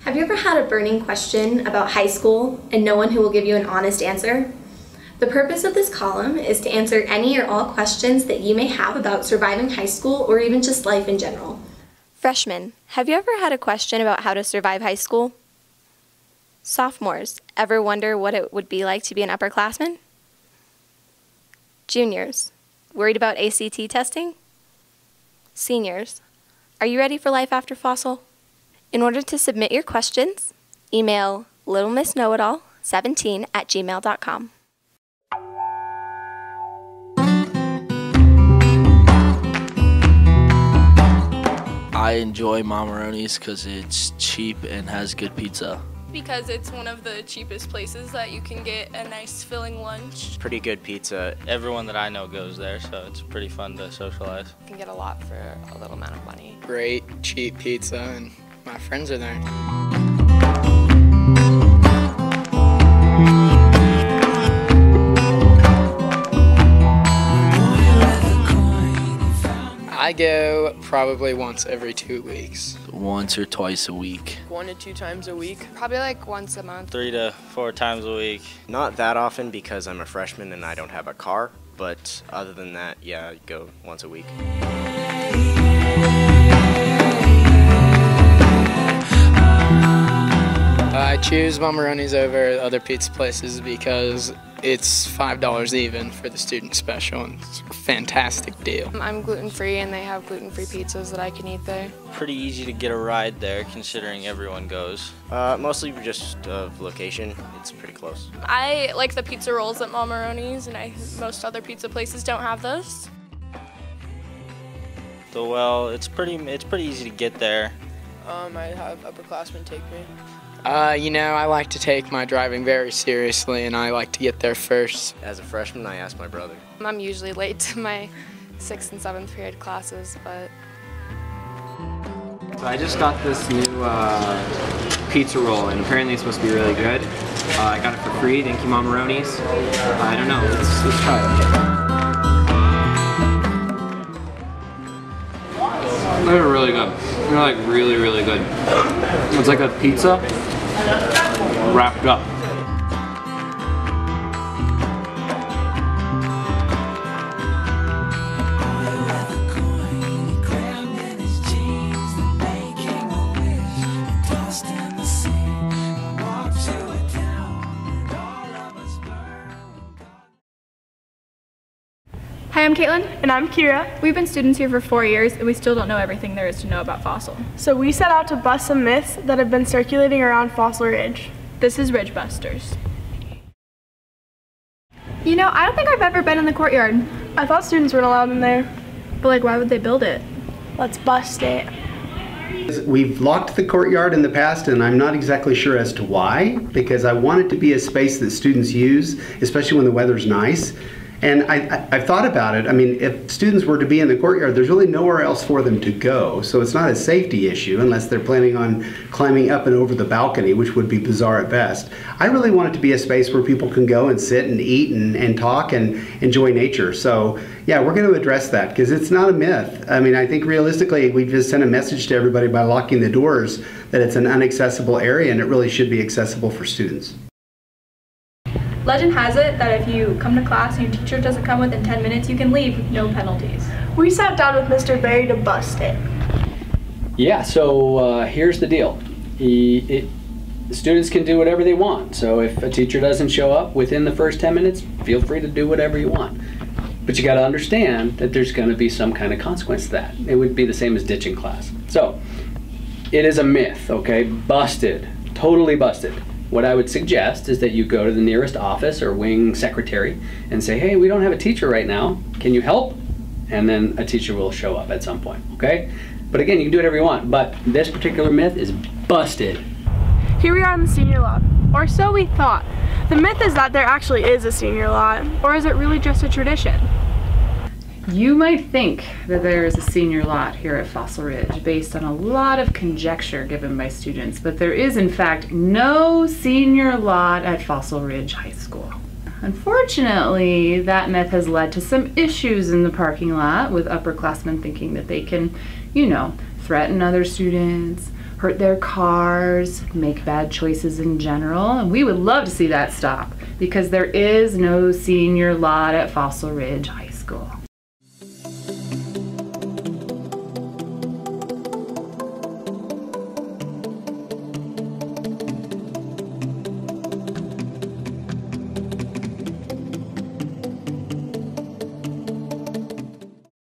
Have you ever had a burning question about high school and no one who will give you an honest answer? The purpose of this column is to answer any or all questions that you may have about surviving high school or even just life in general. Freshmen, have you ever had a question about how to survive high school? Sophomores, ever wonder what it would be like to be an upperclassman? Juniors, worried about ACT testing? Seniors, are you ready for life after Fossil? In order to submit your questions, email littlemissKnowItAll17@gmail.com. I enjoy Mamaroni's because it's cheap and has good pizza. Because it's one of the cheapest places that you can get a nice filling lunch. Pretty good pizza. Everyone that I know goes there, so it's pretty fun to socialize. You can get a lot for a little amount of money. Great, cheap pizza, and my friends are there. I go probably once every 2 weeks. Once or twice a week. 1 to 2 times a week. Probably like once a month. 3 to 4 times a week. Not that often because I'm a freshman and I don't have a car, but other than that, yeah, I go once a week. I choose Mamaroni's over other pizza places because it's $5 even for the student special, and it's a fantastic deal. I'm gluten-free and they have gluten-free pizzas that I can eat there. Pretty easy to get a ride there considering everyone goes. Mostly just of location. It's pretty close. I like the pizza rolls at Mamaroni's, and most other pizza places don't have those. So, well, it's pretty easy to get there. I have upperclassmen take me. You know, I like to take my driving very seriously, and I like to get there first. As a freshman, I asked my brother. I'm usually late to my 6th and 7th period classes, but... So I just got this new pizza roll, and apparently it's supposed to be really good. I got it for free, thank you Mamaroni's. I don't know, let's try it. They're really good. They're like really, really good. It's like a pizza wrapped up. Hi, I'm Caitlin. And I'm Kira. We've been students here for 4 years, and we still don't know everything there is to know about Fossil. So we set out to bust some myths that have been circulating around Fossil Ridge. This is Ridge Busters. You know, I don't think I've ever been in the courtyard. I thought students weren't allowed in there. But like, why would they build it? Let's bust it. We've locked the courtyard in the past, and I'm not exactly sure as to why, because I want it to be a space that students use, especially when the weather's nice. And I've thought about it. I mean, if students were to be in the courtyard, there's really nowhere else for them to go. So it's not a safety issue unless they're planning on climbing up and over the balcony, which would be bizarre at best. I really want it to be a space where people can go and sit and eat and talk and enjoy nature. So yeah, we're going to address that because it's not a myth. I mean, I think realistically, we just sent a message to everybody by locking the doors that it's an inaccessible area and it really should be accessible for students. Legend has it that if you come to class and your teacher doesn't come within 10 minutes, you can leave with no penalties. We sat down with Mr. Berry to bust it. Yeah, so here's the deal. The students can do whatever they want. So if a teacher doesn't show up within the first 10 minutes, feel free to do whatever you want. But you got to understand that there's going to be some kind of consequence to that. It would be the same as ditching class. So it is a myth, okay? Busted. Totally busted. what I would suggest is that you go to the nearest office or wing secretary and say, hey, we don't have a teacher right now. Can you help? And then a teacher will show up at some point, okay? But again, you can do whatever you want, but this particular myth is busted. Here we are in the senior lot, or so we thought. The myth is that there actually is a senior lot, or is it really just a tradition? You might think that there is a senior lot here at Fossil Ridge based on a lot of conjecture given by students, but there is in fact no senior lot at Fossil Ridge High School. Unfortunately, that myth has led to some issues in the parking lot with upperclassmen thinking that they can, you know, threaten other students, hurt their cars, make bad choices in general, and we would love to see that stop because there is no senior lot at Fossil Ridge High School.